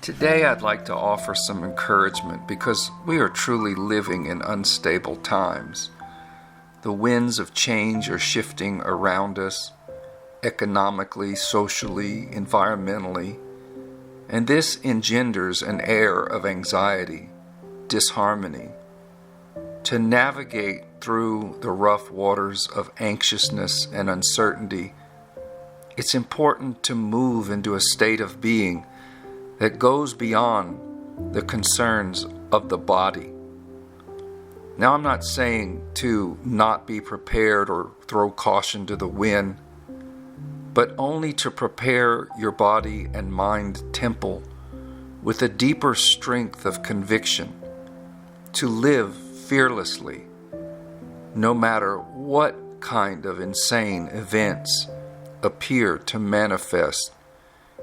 Today I'd like to offer some encouragement because we are truly living in unstable times. The winds of change are shifting around us, economically, socially, environmentally, and this engenders an air of anxiety, disharmony. To navigate through the rough waters of anxiousness and uncertainty, it's important to move into a state of being that goes beyond the concerns of the body. Now, I'm not saying to not be prepared or throw caution to the wind, but only to prepare your body and mind temple with a deeper strength of conviction to live fearlessly, no matter what kind of insane events appear to manifest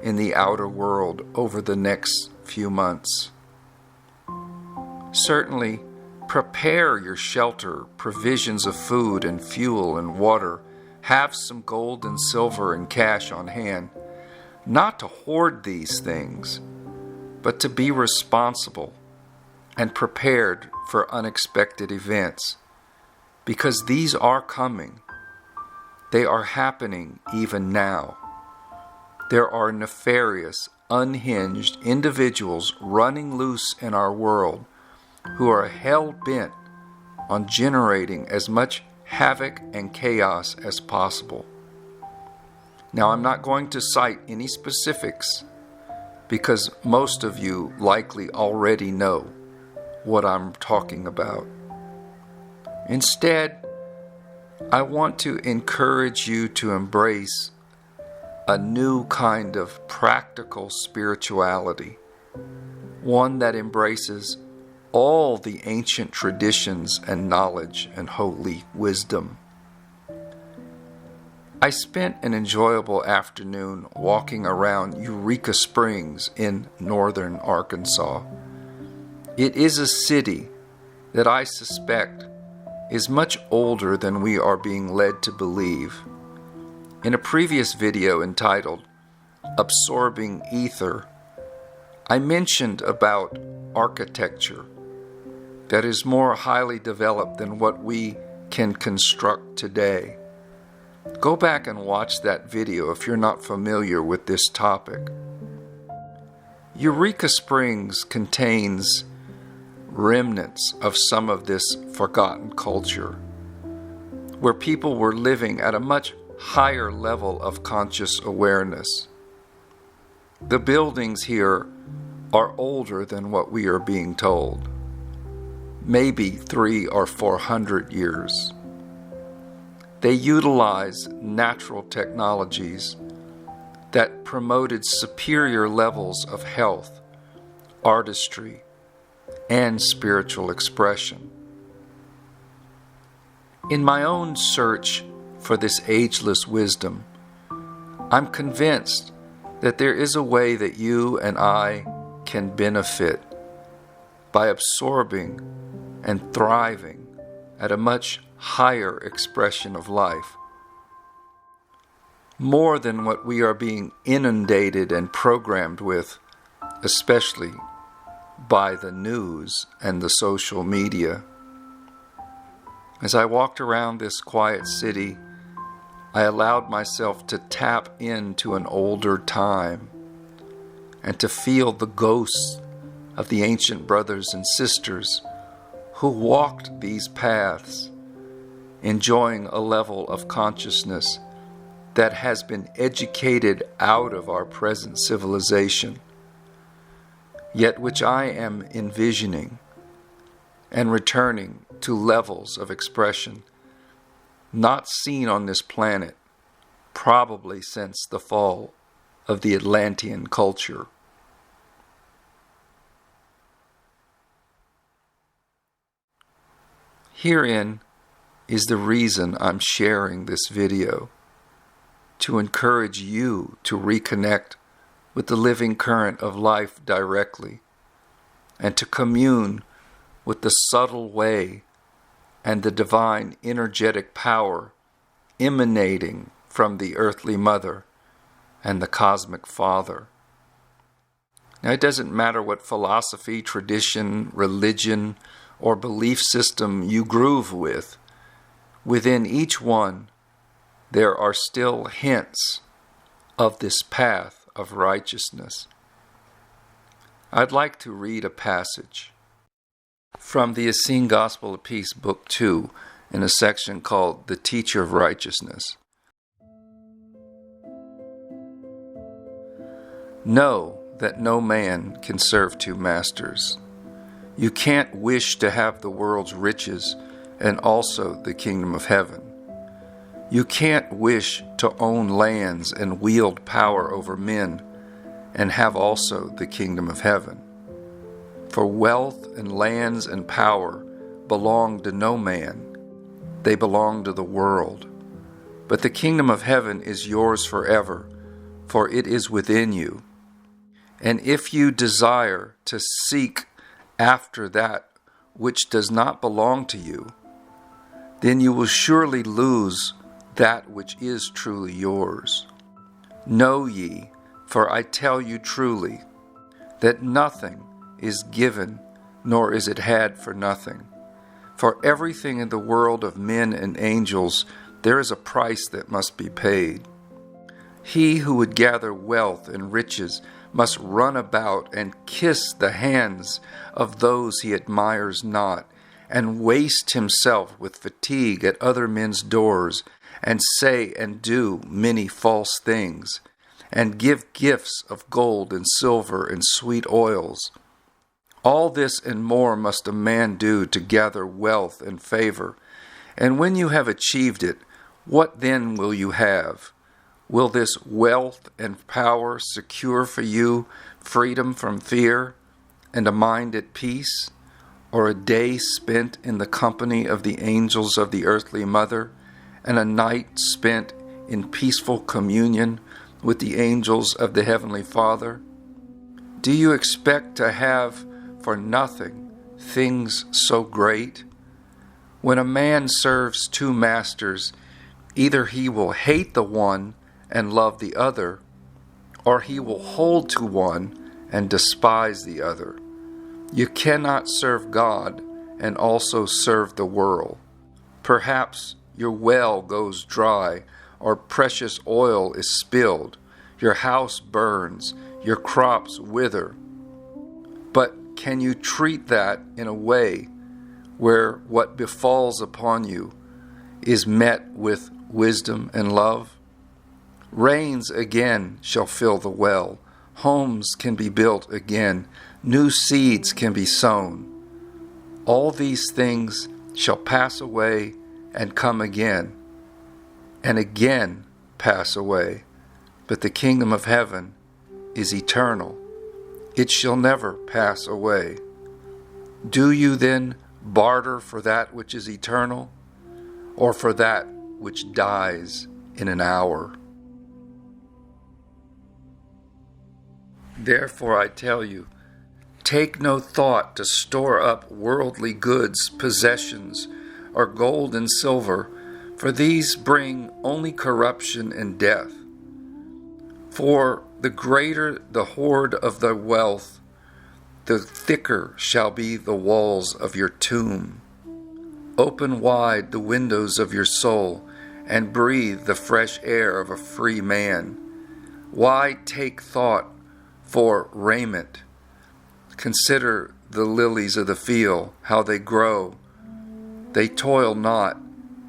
in the outer world over the next few months. Certainly, prepare your shelter, provisions of food and fuel and water. Have some gold and silver and cash on hand, not to hoard these things, but to be responsible and prepared for unexpected events, because these are coming. They are happening even now. There are nefarious, unhinged individuals running loose in our world who are hell-bent on generating as much havoc and chaos as possible. Now, I'm not going to cite any specifics because most of you likely already know what I'm talking about. Instead, I want to encourage you to embrace a new kind of practical spirituality, one that embraces all the ancient traditions and knowledge and holy wisdom. I spent an enjoyable afternoon walking around Eureka Springs in northern Arkansas. It is a city that I suspect is much older than we are being led to believe. In a previous video entitled Absorbing Ether, I mentioned about architecture that is more highly developed than what we can construct today. Go back and watch that video if you're not familiar with this topic. Eureka Springs contains remnants of some of this forgotten culture, where people were living at a much higher level of conscious awareness. The buildings here are older than what we are being told, maybe 300 or 400 years. They utilize natural technologies that promoted superior levels of health, artistry, and spiritual expression. In my own search for this ageless wisdom, I'm convinced that there is a way that you and I can benefit by absorbing and thriving at a much higher expression of life, more than what we are being inundated and programmed with, especially by the news and the social media. As I walked around this quiet city, I allowed myself to tap into an older time and to feel the ghosts of the ancient brothers and sisters who walked these paths, enjoying a level of consciousness that has been educated out of our present civilization, yet which I am envisioning and returning to levels of expression not seen on this planet probably since the fall of the Atlantean culture. Herein is the reason I'm sharing this video, to encourage you to reconnect with the living current of life directly, and to commune with the subtle way and the divine energetic power emanating from the earthly mother and the cosmic father. Now, it doesn't matter what philosophy, tradition, religion, or belief system you groove with. Within each one, there are still hints of this path of righteousness. I'd like to read a passage from the Essene Gospel of Peace, Book 2, in a section called The Teacher of Righteousness. Know that no man can serve two masters. You can't wish to have the world's riches and also the kingdom of heaven. You can't wish to own lands and wield power over men and have also the kingdom of heaven. For wealth and lands and power belong to no man. They belong to the world. But the kingdom of heaven is yours forever, for it is within you. And if you desire to seek after that which does not belong to you, then you will surely lose that which is truly yours. Know ye, for I tell you truly, that nothing is given, nor is it had for nothing. For everything in the world of men and angels, there is a price that must be paid. He who would gather wealth and riches must run about and kiss the hands of those he admires not, and waste himself with fatigue at other men's doors, and say and do many false things, and give gifts of gold and silver and sweet oils. All this and more must a man do to gather wealth and favor. And when you have achieved it, what then will you have? Will this wealth and power secure for you freedom from fear and a mind at peace, or a day spent in the company of the angels of the earthly mother, and a night spent in peaceful communion with the angels of the heavenly Father? Do you expect to have for nothing things so great? When a man serves two masters, either he will hate the one and love the other, or he will hold to one and despise the other. You cannot serve God and also serve the world. Perhaps your well goes dry, or precious oil is spilled, your house burns, your crops wither. But can you treat that in a way where what befalls upon you is met with wisdom and love? Rains again shall fill the well, homes can be built again, new seeds can be sown. All these things shall pass away and come again, and again pass away. But the kingdom of heaven is eternal. It shall never pass away. Do you then barter for that which is eternal, or for that which dies in an hour? Therefore I tell you, take no thought to store up worldly goods, possessions, or gold and silver, for these bring only corruption and death. For the greater the hoard of the wealth, the thicker shall be the walls of your tomb. Open wide the windows of your soul, and breathe the fresh air of a free man. Why take thought for raiment? Consider the lilies of the field, how they grow. They toil not,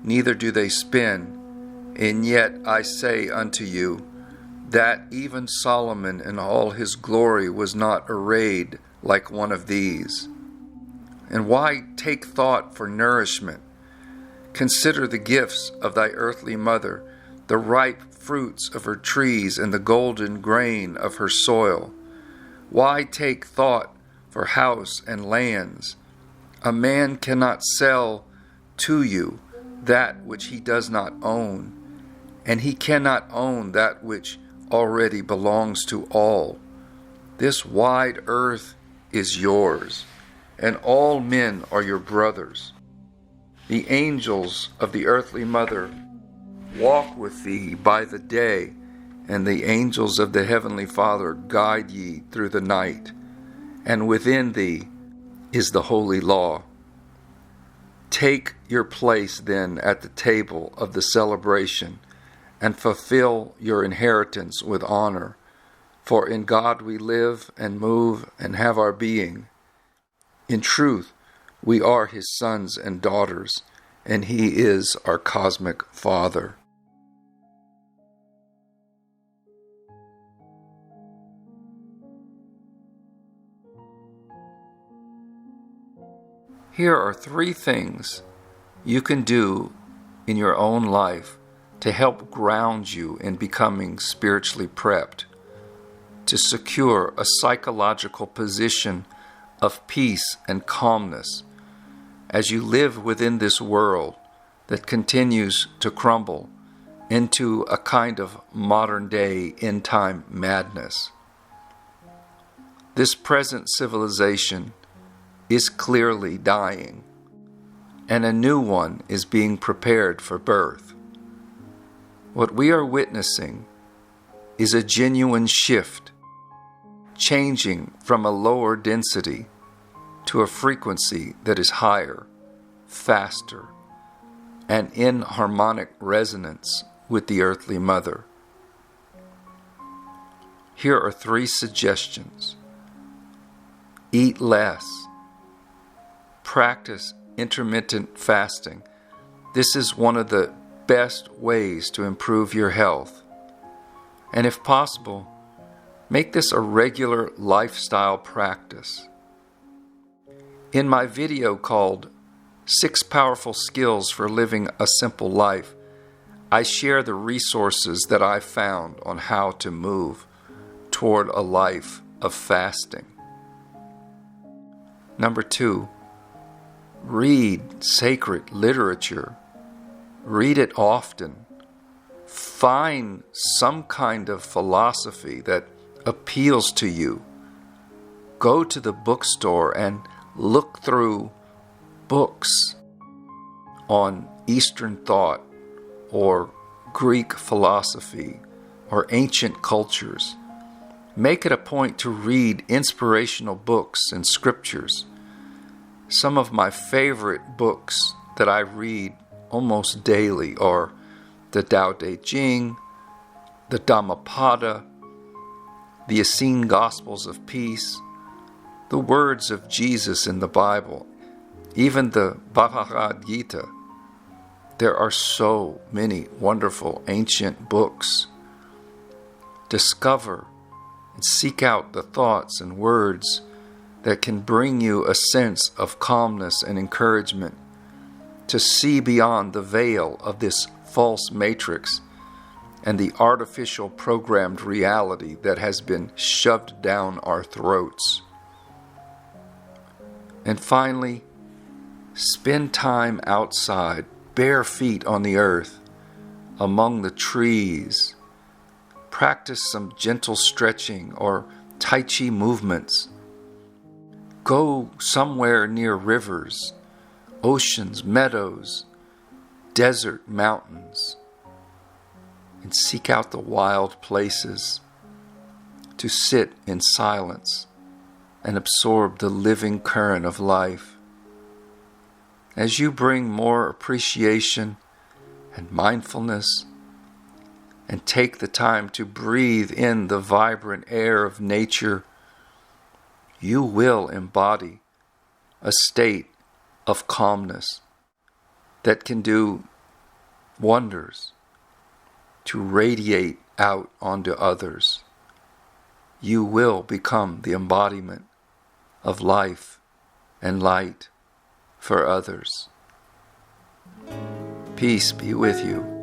neither do they spin. And yet I say unto you, that even Solomon in all his glory was not arrayed like one of these. And why take thought for nourishment? Consider the gifts of thy earthly mother, the ripe fruits of her trees and the golden grain of her soil. Why take thought for house and lands? A man cannot sell to you that which he does not own, and he cannot own that which already belongs to all. This wide earth is yours, and all men are your brothers. The angels of the earthly mother walk with thee by the day, and the angels of the heavenly Father guide ye through the night, and within thee is the holy law. Take your place then at the table of the celebration, and fulfill your inheritance with honor. For in God we live and move and have our being. In truth, we are His sons and daughters, and He is our cosmic Father. Here are 3 things you can do in your own life to help ground you in becoming spiritually prepped, to secure a psychological position of peace and calmness as you live within this world that continues to crumble into a kind of modern-day end-time madness. This present civilization is clearly dying, and a new one is being prepared for birth. What we are witnessing is a genuine shift, changing from a lower density to a frequency that is higher, faster, and in harmonic resonance with the earthly mother. Here are 3 suggestions. Eat less. Practice intermittent fasting. This is one of the best ways to improve your health. And if possible, make this a regular lifestyle practice. In my video called 6 Powerful Skills for Living a Simple Life, I share the resources that I found on how to move toward a life of fasting. Number 2, read sacred literature. Read it often. Find some kind of philosophy that appeals to you. Go to the bookstore and look through books on Eastern thought or Greek philosophy or ancient cultures. Make it a point to read inspirational books and scriptures. Some of my favorite books that I read almost daily are the Tao Te Ching, the Dhammapada, the Essene Gospels of Peace, the words of Jesus in the Bible, even the Bhagavad Gita. There are so many wonderful ancient books. Discover and seek out the thoughts and words that can bring you a sense of calmness and encouragement to see beyond the veil of this false matrix and the artificial programmed reality that has been shoved down our throats. And finally, spend time outside, bare feet on the earth, among the trees. Practice some gentle stretching or Tai Chi movements. Go somewhere near rivers, oceans, meadows, desert, mountains, and seek out the wild places to sit in silence and absorb the living current of life. As you bring more appreciation and mindfulness and take the time to breathe in the vibrant air of nature, you will embody a state of calmness that can do wonders to radiate out onto others. You will become the embodiment of life and light for others. Peace be with you.